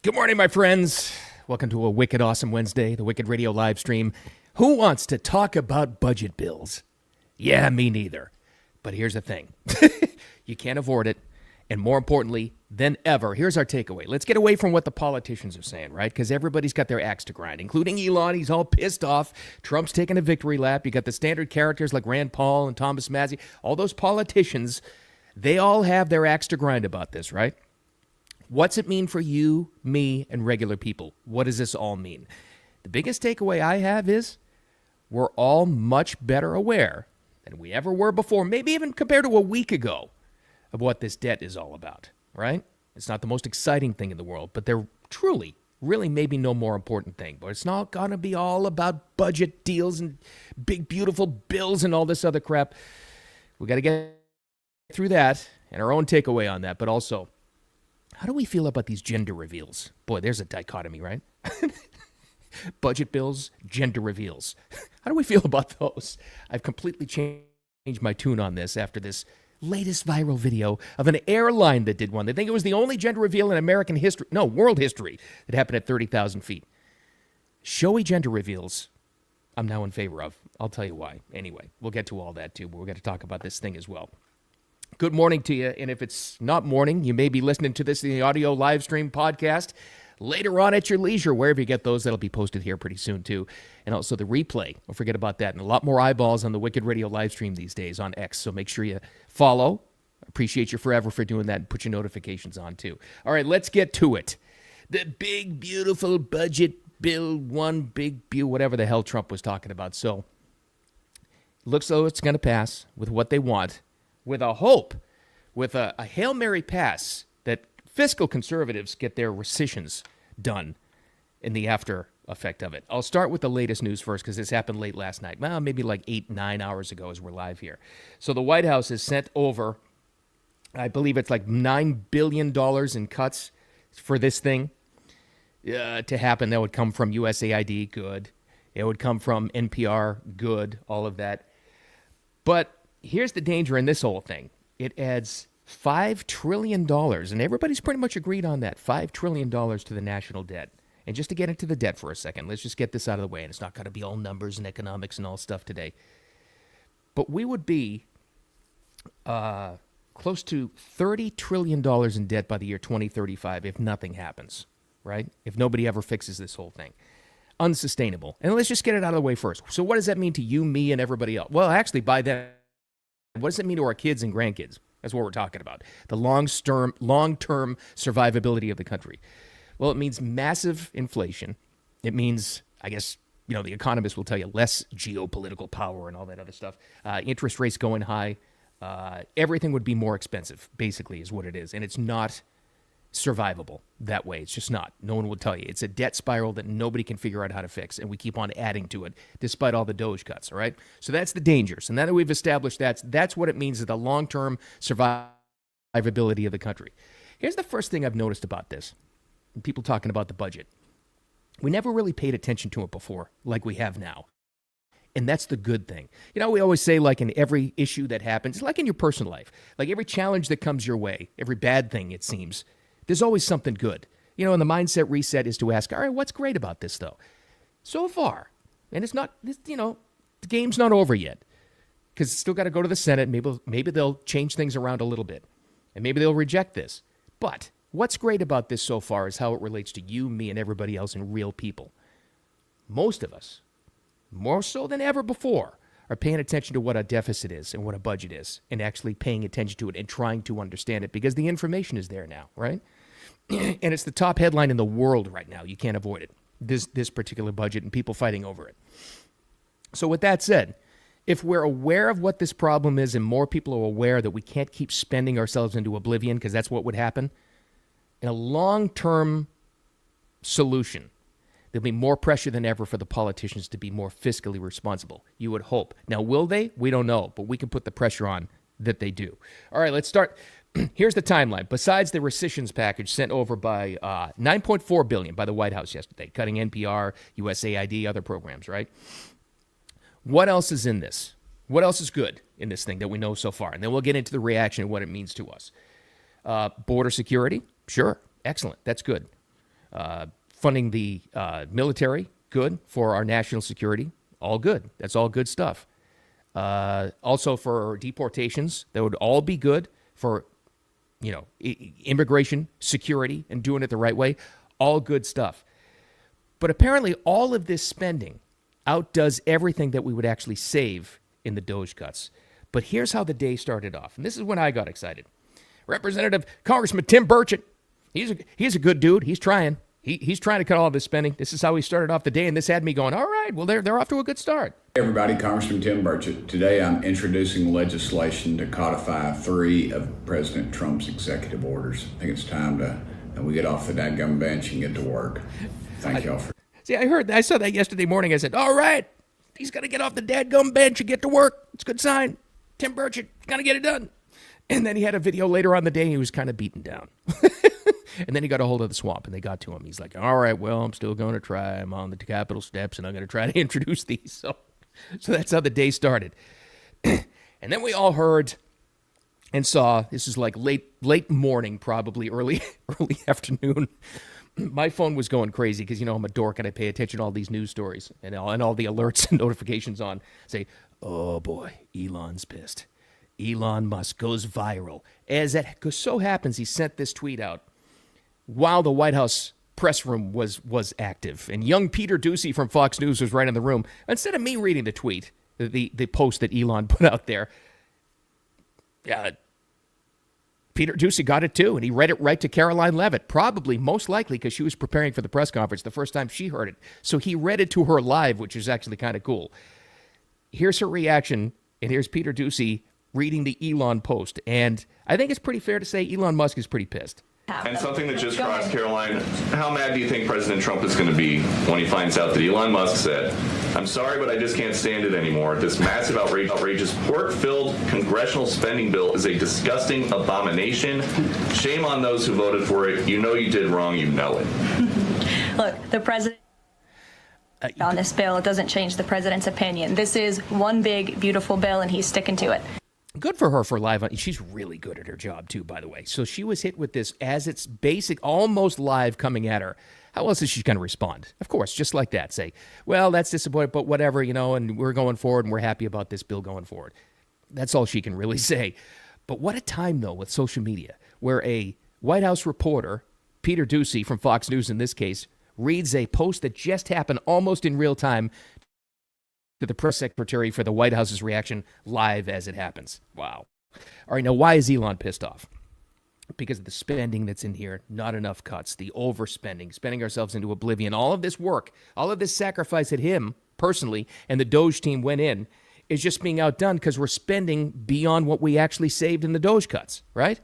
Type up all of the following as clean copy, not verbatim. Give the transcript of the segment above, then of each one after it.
Good morning, my friends. Welcome to a wicked awesome Wednesday, the Wicked Radio live stream. Who wants to talk about budget bills? Yeah, me neither. But here's the thing. You can't afford it. And more importantly than ever, here's our takeaway. Let's get away from what the politicians are saying, right? Because everybody's got their axe to grind, including Elon. He's all lissed off. Trump's taking a victory lap. You got the standard characters like Rand Paul and Thomas Massey. All those politicians, they all have their axe to grind about this, right? What's it mean for you, me, and regular people? What does this all mean? The biggest takeaway I have is we're all much better aware than we ever were before, maybe even compared to a week ago, of what this debt is all about, right? It's not the most exciting thing in the world, but they're truly, really maybe no more important thing. But it's not going to be all about budget deals and big, beautiful bills and all this other crap. We got to get through that and our own takeaway on that, but also, how do we feel about these gender reveals? Boy, there's a dichotomy, right? Budget bills, gender reveals. How do we feel about those? I've completely changed my tune on this after this latest viral video of an airline that did one. They think it was the only gender reveal in American history, no, world history, that happened at 30,000 feet. Showy gender reveals, I'm now in favor of. I'll tell you why. Anyway, we'll get to all that too, but we're going to talk about this thing as well. Good morning to you, and if it's not morning, you may be listening to this in the audio live stream podcast later on at your leisure, wherever you get those. That'll be posted here pretty soon, too. And also the replay. Don't forget about that. And a lot more eyeballs on the Wicked Radio live stream these days on X, so make sure you follow. Appreciate you forever for doing that, and put your notifications on, too. All right, let's get to it. The big, beautiful budget bill, one big, whatever the hell Trump was talking about. So, looks though it's going to pass with what they want, with a hope, with a Hail Mary pass that fiscal conservatives get their rescissions done in the after effect of it. I'll start with the latest news first because this happened late last night. Well, maybe like 9 hours ago as we're live here. So the White House has sent over, I believe it's like $9 billion in cuts for this thing to happen. That would come from USAID, good. It would come from NPR, good, all of that. But here's the danger in this whole thing. It adds $5 trillion, and everybody's pretty much agreed on that, $5 trillion to the national debt. And just to get into the debt for a second, let's just get this out of the way, and it's not going to be all numbers and economics and all stuff today. But we would be close to $30 trillion in debt by the year 2035 if nothing happens, right? If nobody ever fixes this whole thing. Unsustainable. And let's just get it out of the way first. So what does that mean to you, me, and everybody else? Well, actually, by then, what does it mean to our kids and grandkids? That's what we're talking about. The long-term survivability of the country. Well, it means massive inflation. It means, I guess, the economists will tell you less geopolitical power and all that other stuff. Interest rates going high. Everything would be more expensive, basically, is what it is. And it's not survivable that way. It's just not. No one will tell you. It's a debt spiral that nobody can figure out how to fix, and we keep on adding to it despite all the Doge cuts, all right? So that's the dangers. And now that we've established that's what it means is the long-term survivability of the country. Here's the first thing I've noticed about this. People talking about the budget. We never really paid attention to it before like we have now. And that's the good thing. We always say, like in every issue that happens, like in your personal life, like every challenge that comes your way, every bad thing, it seems, there's always something good. And the mindset reset is to ask, all right, what's great about this, though? So far, and it's not, the game's not over yet, because it's still got to go to the Senate. Maybe they'll change things around a little bit, and maybe they'll reject this. But what's great about this so far is how it relates to you, me, and everybody else and real people. Most of us, more so than ever before, are paying attention to what a deficit is and what a budget is, and actually paying attention to it and trying to understand it, because the information is there now, right? And it's the top headline in the world right now. You can't avoid it, this particular budget, and people fighting over it. So with that said, if we're aware of what this problem is and more people are aware that we can't keep spending ourselves into oblivion, because that's what would happen, in a long-term solution, there'll be more pressure than ever for the politicians to be more fiscally responsible. You would hope. Now, will they? We don't know, but we can put the pressure on that they do. All right, let's start. Here's the timeline. Besides the rescissions package sent over by $9.4 billion by the White House yesterday, cutting NPR, USAID, other programs, right? What else is in this? What else is good in this thing that we know so far? And then we'll get into the reaction and what it means to us. Border security, sure, excellent, that's good. Funding the military, good. For our national security, all good. That's all good stuff. Also for deportations, that would all be good for, immigration, security, and doing it the right way. All good stuff. But apparently all of this spending outdoes everything that we would actually save in the Doge cuts. But here's how the day started off. And this is when I got excited. Representative Congressman Tim Burchett, he's a good dude. He's trying. He's trying to cut all of this spending. This is how he started off the day, and this had me going, all right, well, they're off to a good start. Hey everybody, Congressman Tim Burchett. Today I'm introducing legislation to codify 3 of President Trump's executive orders. I think it's time that we get off the dadgum bench and get to work. Thank y'all for... See, I saw that yesterday morning. I said, all right, he's got to get off the dadgum bench and get to work. It's a good sign. Tim Burchett, got to get it done. And then he had a video later on the day, he was kind of beaten down. And then he got a hold of the swamp, and they got to him. He's like, all right, well, I'm still going to try. I'm on the Capitol steps, and I'm going to try to introduce these. So that's how the day started. And then we all heard and saw, this is like late morning, probably early afternoon. My phone was going crazy because, I'm a dork, and I pay attention to all these news stories and all the alerts and notifications on. Say, oh, boy, Elon's pissed. Elon Musk goes viral. As it so happens, he sent this tweet out while the White House press room was active. And young Peter Doocy from Fox News was right in the room. Instead of me reading the tweet, the post that Elon put out there, Peter Doocy got it too, and he read it right to Caroline Leavitt, probably most likely because she was preparing for the press conference the first time she heard it. So he read it to her live, which is actually kind of cool. Here's her reaction, and here's Peter Doocy reading the Elon post. And I think it's pretty fair to say Elon Musk is pretty pissed. And something that just crossed, Caroline, how mad do you think President Trump is going to be when he finds out that Elon Musk said, I'm sorry, but I just can't stand it anymore. This massive, outrageous, pork-filled congressional spending bill is a disgusting abomination. Shame on those who voted for it. You know you did wrong. You know it. Look, the president... on this bill, it doesn't change the president's opinion. This is one big, beautiful bill, and he's sticking to it. Good for her for live. She's really good at her job, too, by the way. So she was hit with this as it's basic, almost live coming at her. How else is she going to respond? Of course, just like that. Say, well, that's disappointing, but whatever, and we're going forward, and we're happy about this bill going forward. That's all she can really say. But what a time, though, with social media, where a White House reporter, Peter Doocy from Fox News in this case, reads a post that just happened almost in real time to the press secretary for the White House's reaction live as it happens. Wow. All right, now why is Elon pissed off? Because of the spending that's in here, not enough cuts, the overspending, spending ourselves into oblivion. All of this work, all of this sacrifice that him personally and the Doge team went in is just being outdone because we're spending beyond what we actually saved in the Doge cuts, right?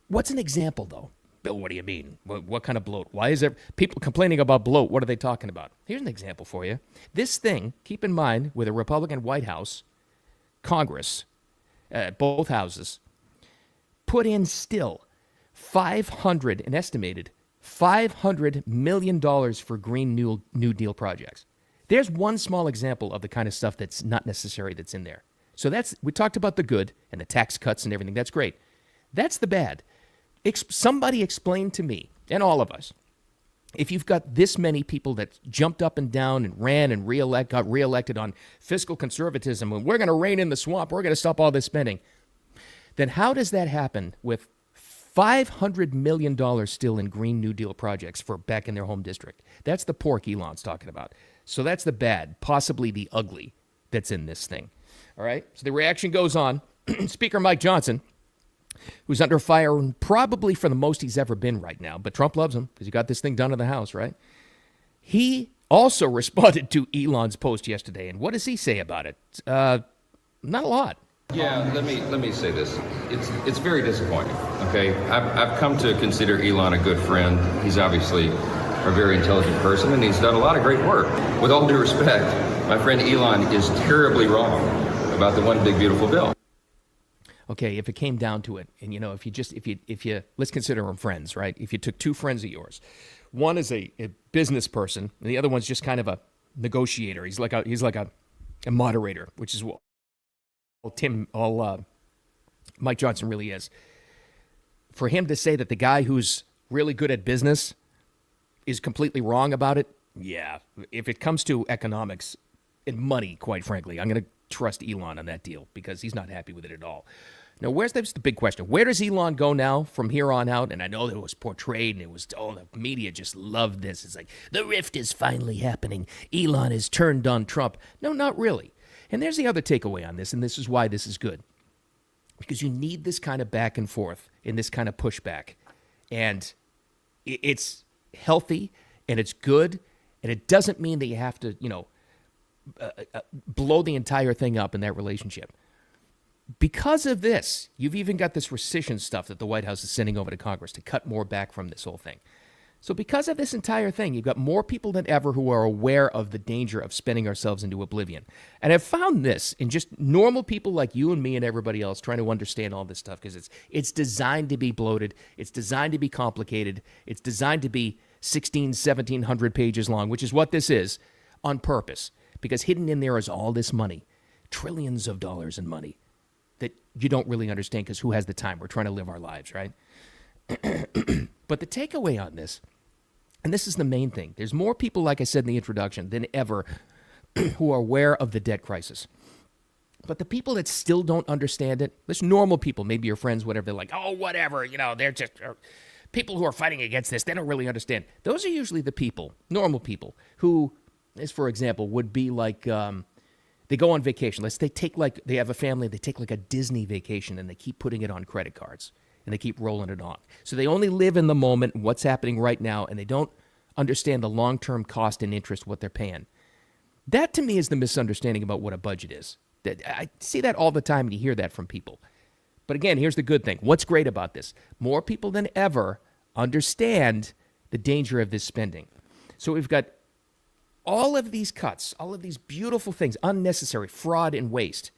What's an example, though? Bill, what do you mean? What kind of bloat? Why is there people complaining about bloat? What are they talking about? Here's an example for you. This thing, keep in mind, with a Republican White House, Congress, both houses, put in still an estimated $500 million for Green New Deal projects. There's one small example of the kind of stuff that's not necessary that's in there. So we talked about the good and the tax cuts and everything. That's great. That's the bad. Somebody explain to me, and all of us, if you've got this many people that jumped up and down and ran and got reelected on fiscal conservatism, and we're going to rein in the swamp, we're going to stop all this spending, then how does that happen with $500 million still in Green New Deal projects for back in their home district? That's the pork Elon's talking about. So that's the bad, possibly the ugly that's in this thing. All right? So the reaction goes on. Speaker Mike Johnson, who's under fire probably for the most he's ever been right now, but Trump loves him because he got this thing done in the House, right? He also responded to Elon's post yesterday, and what does he say about it? Not a lot. Yeah, let me say this. It's very disappointing. Okay, I've come to consider Elon a good friend. He's obviously a very intelligent person, and he's done a lot of great work. With all due respect, my friend Elon is terribly wrong about the one big beautiful bill. Okay, if it came down to it, and if you let's consider them friends, right? If you took two friends of yours, one is a business person, and the other one's just kind of a negotiator. He's like a moderator, which is what Mike Johnson really is. For him to say that the guy who's really good at business is completely wrong about it? Yeah. If it comes to economics and money, quite frankly, I'm going to trust Elon on that deal because he's not happy with it at all. Now, that's the big question. Where does Elon go now from here on out? And I know that it was portrayed and the media just loved this. It's like, the rift is finally happening. Elon has turned on Trump. No, not really. And there's the other takeaway on this, and this is why this is good. Because you need this kind of back and forth and this kind of pushback. And it's healthy and it's good. And it doesn't mean that you have to, blow the entire thing up in that relationship. Because of this, you've even got this rescission stuff that the White House is sending over to Congress to cut more back from this whole thing. So because of this entire thing, you've got more people than ever who are aware of the danger of spending ourselves into oblivion. And I've found this in just normal people like you and me and everybody else trying to understand all this stuff because it's designed to be bloated. It's designed to be complicated. It's designed to be 1,700 pages long, which is what this is on purpose. Because hidden in there is all this money, trillions of dollars in money that you don't really understand because who has the time? We're trying to live our lives, right? But the takeaway on this, and this is the main thing, there's more people, like I said in the introduction, than ever who are aware of the debt crisis. But the people that still don't understand it, there's normal people, maybe your friends, whatever, they're like, oh, whatever, they're just people who are fighting against this, they don't really understand. Those are usually the people, normal people, who, as for example, would be like, they go on vacation. They have a family, they take like a Disney vacation and they keep putting it on credit cards and they keep rolling it on. So they only live in the moment, what's happening right now, and they don't understand the long-term cost and interest, what they're paying. That to me is the misunderstanding about what a budget is. I see that all the time and you hear that from people. But again, here's the good thing. What's great about this? More people than ever understand the danger of this spending. So we've got all of these cuts, all of these beautiful things, unnecessary fraud and waste.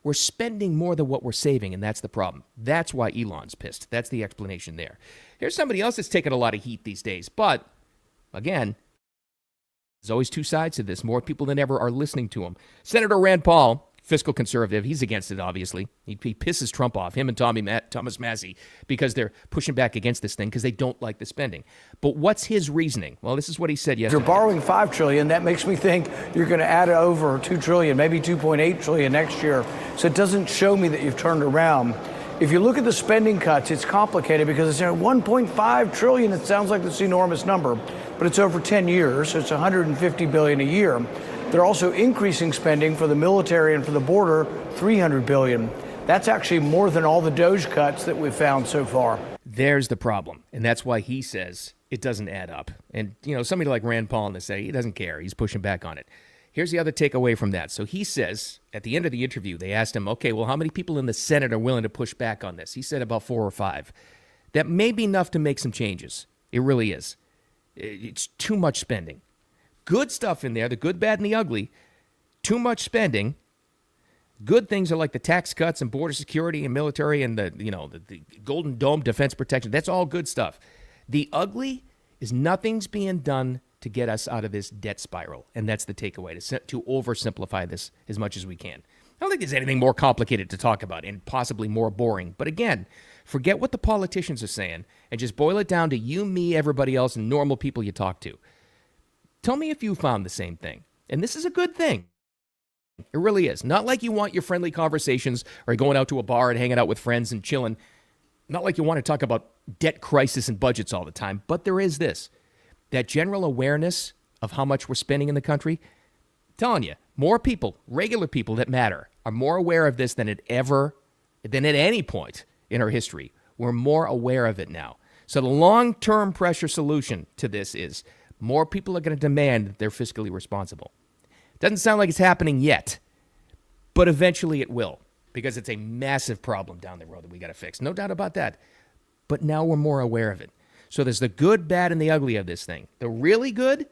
We're spending more than what we're saving, and that's the problem. That's why Elon's pissed. That's the explanation there. Here's somebody else that's taking a lot of heat these days. But, again, there's always two sides to this. More people than ever are listening to him. Senator Rand Paul, fiscal conservative, he's against it, obviously. He pisses Trump off, him and Thomas Massie, because they're pushing back against this thing because they don't like the spending. But what's his reasoning? Well, this is what he said yesterday. If you're borrowing $5 trillion, that makes me think you're going to add over $2 trillion, maybe $2.8 trillion next year. So it doesn't show me that you've turned around. If you look at the spending cuts, it's complicated because it's $1.5 trillion. It sounds like this enormous number, but it's over 10 years, so it's $150 billion a year. They're also increasing spending for the military and for the border, $300 billion. That's actually more than all the DOGE cuts that we've found so far. There's the problem, and that's why he says it doesn't add up. And, somebody like Rand Paul and they say he doesn't care. He's pushing back on it. Here's the other takeaway from that. So he says, at the end of the interview, they asked him, okay, well, how many people in the Senate are willing to push back on this? He said about 4 or 5. That may be enough to make some changes. It really is. It's too much spending. Good stuff in there, the good, bad, and the ugly. Too much spending. Good things are like the tax cuts and border security and military and the Golden Dome defense protection. That's all good stuff. The ugly is nothing's being done to get us out of this debt spiral. And that's the takeaway, to oversimplify this as much as we can. I don't think there's anything more complicated to talk about and possibly more boring. But again, forget what the politicians are saying and just boil it down to you, me, everybody else, and normal people you talk to. Tell me if you found the same thing. And this is a good thing. It really is. Not like you want your friendly conversations or going out to a bar and hanging out with friends and chilling. Not like you want to talk about debt crisis and budgets all the time. But there is this. That general awareness of how much we're spending in the country. I'm telling you, more people, regular people that matter, are more aware of this than at any point in our history. We're more aware of it now. So the long-term pressure solution to this is more people are going to demand that they're fiscally responsible. Doesn't sound like it's happening yet, but eventually it will, because it's a massive problem down the road that we got to fix. No doubt about that. But now we're more aware of it. So there's the good, bad, and the ugly of this thing. The really good,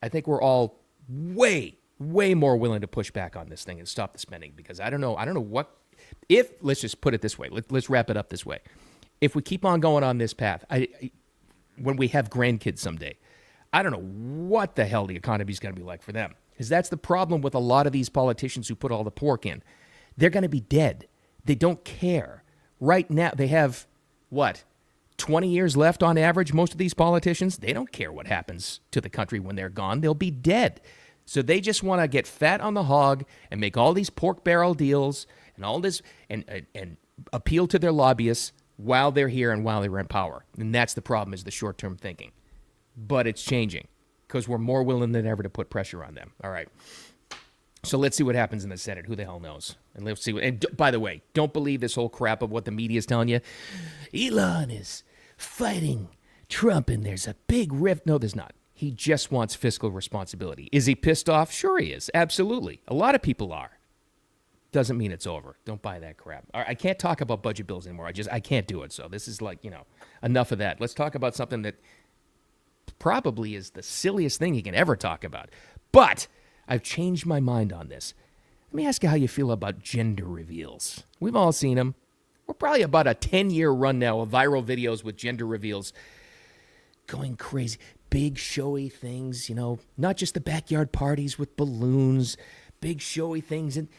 I think we're all way more willing to push back on this thing and stop the spending, because I don't know what, let's just put it this way. Let's wrap it up this way. If we keep on going on this path, when we have grandkids someday, I don't know what the hell the economy is going to be like for them. Because that's the problem with a lot of these politicians who put all the pork in. They're going to be dead. They don't care. Right now, they have, 20 years left on average, most of these politicians, they don't care what happens to the country when they're gone. They'll be dead. So they just want to get fat on the hog and make all these pork barrel deals and all this and appeal to their lobbyists while they're here and while they're in power. And that's the problem, is the short-term thinking. But it's changing because we're more willing than ever to put pressure on them. All right. So let's see what happens in the Senate. Who the hell knows? And let's see. And by the way, don't believe this whole crap of what the media is telling you. Elon is fighting Trump and there's a big rift. No, there's not. He just wants fiscal responsibility. Is he pissed off? Sure he is. Absolutely. A lot of people are. Doesn't mean it's over. Don't buy that crap. All right, I can't talk about budget bills anymore. I can't do it. So this is like, enough of that. Let's talk about something that probably is the silliest thing you can ever talk about. But I've changed my mind on this. Let me ask you how you feel about gender reveals. We've all seen them. We're probably about a 10-year run now of viral videos with gender reveals going crazy. Big, showy things, not just the backyard parties with balloons, big, showy things in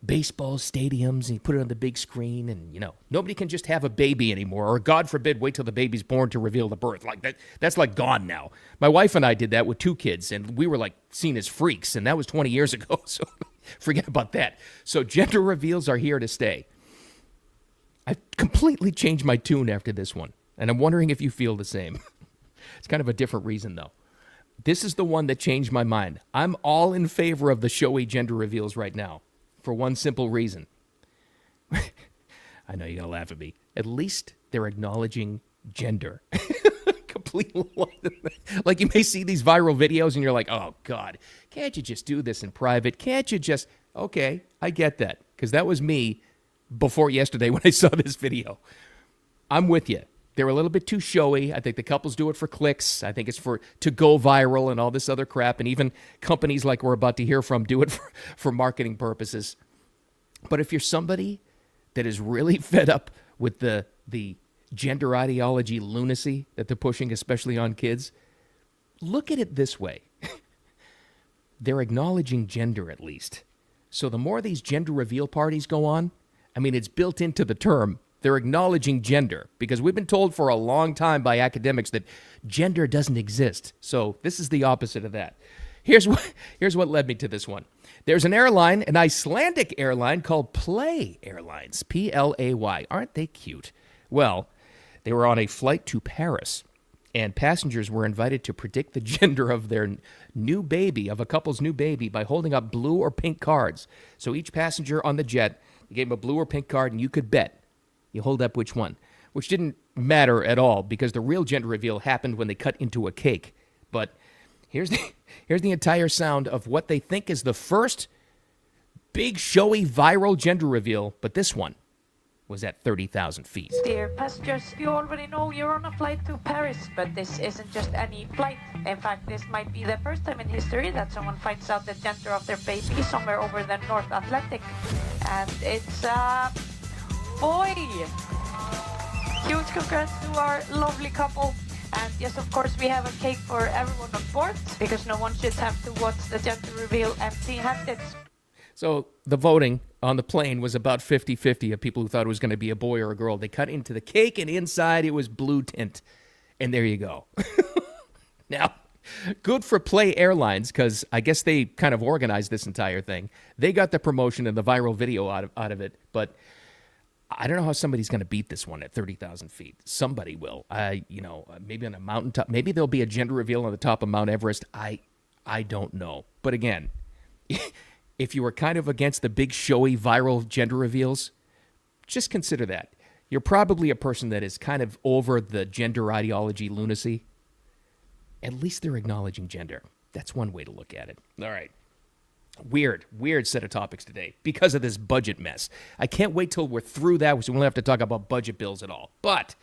baseball stadiums, and you put it on the big screen, and, nobody can just have a baby anymore, or God forbid, wait till the baby's born to reveal the birth. Like that's like gone now. My wife and I did that with 2 kids, and we were like seen as freaks, and that was 20 years ago, so forget about that. So gender reveals are here to stay. I've completely changed my tune after this one, and I'm wondering if you feel the same. It's kind of a different reason, though. This is the one that changed my mind. I'm all in favor of the showy gender reveals right now, for one simple reason. I know you're going to laugh at me. At least they're acknowledging gender. Completely. Like, you may see these viral videos and you're like, oh, God, can't you just do this in private? Can't you just... Okay, I get that, because that was me before yesterday when I saw this video. I'm with you. They're a little bit too showy. I think the couples do it for clicks. I think it's to go viral and all this other crap. And even companies like we're about to hear from do it for marketing purposes. But if you're somebody that is really fed up with the gender ideology lunacy that they're pushing, especially on kids, look at it this way. They're acknowledging gender, at least. So the more these gender reveal parties go on, it's built into the term. They're acknowledging gender, because we've been told for a long time by academics that gender doesn't exist. So this is the opposite of that. Here's what led me to this one. There's an airline, an Icelandic airline called Play Airlines, Play. Aren't they cute? Well, they were on a flight to Paris, and passengers were invited to predict the gender of their new baby, of a couple's new baby, by holding up blue or pink cards. So each passenger on the jet, they gave them a blue or pink card, and you could bet. You hold up which one, which didn't matter at all, because the real gender reveal happened when they cut into a cake. But here's the entire sound of what they think is the first big, showy, viral gender reveal, but this one was at 30,000 feet. Dear passengers, you already know you're on a flight to Paris, but this isn't just any flight. In fact, this might be the first time in history that someone finds out the gender of their baby somewhere over the North Atlantic. And it's boy! Huge congrats to our lovely couple. And yes, of course, we have a cake for everyone on board, because no one should have to watch the gender reveal empty-handed. So the voting on the plane was about 50-50 of people who thought it was going to be a boy or a girl. They cut into the cake, and inside it was blue tint. And there you go. Now, good for Play Airlines, because I guess they kind of organized this entire thing. They got the promotion and the viral video out of it, but I don't know how somebody's going to beat this one at 30,000 feet. Somebody will. Maybe on a mountaintop. Maybe there'll be a gender reveal on the top of Mount Everest. I don't know. But again, if you were kind of against the big, showy, viral gender reveals, just consider that. You're probably a person that is kind of over the gender ideology lunacy. At least they're acknowledging gender. That's one way to look at it. All right. Weird set of topics today because of this budget mess. I can't wait till we're through that, so we won't have to talk about budget bills at all. But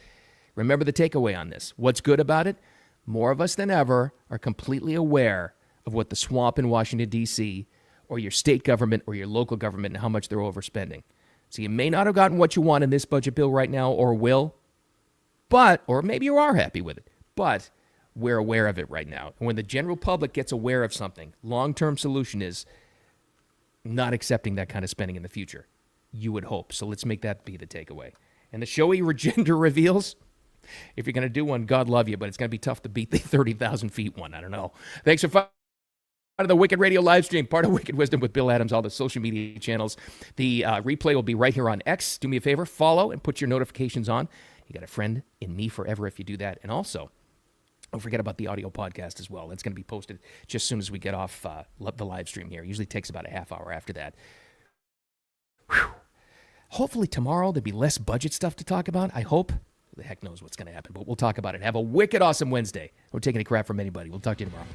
remember the takeaway on this. What's good about it? More of us than ever are completely aware of what the swamp in Washington, D.C., or your state government or your local government and how much they're overspending. So you may not have gotten what you want in this budget bill right now, or will, or maybe you are happy with it, but we're aware of it right now. And when the general public gets aware of something, long-term solution is not accepting that kind of spending in the future. You would hope. So let's make that be the takeaway. And the showy gender reveals, If you're going to do one, God love you, but it's going to be tough to beat the 30,000 feet one. I don't know. Thanks for part of the Wicked Radio live stream, part of Wicked Wisdom with Bill Adams, all the social media channels. The replay will be right here on X. Do me a favor, follow and put your notifications on. You got a friend in me forever if you do that. And also, don't forget about the audio podcast as well. It's going to be posted just as soon as we get off the live stream here. It usually takes about a half hour after that. Whew. Hopefully tomorrow there'll be less budget stuff to talk about. I hope. Who the heck knows what's going to happen, but we'll talk about it. Have a wicked awesome Wednesday. Don't take any crap from anybody. We'll talk to you tomorrow.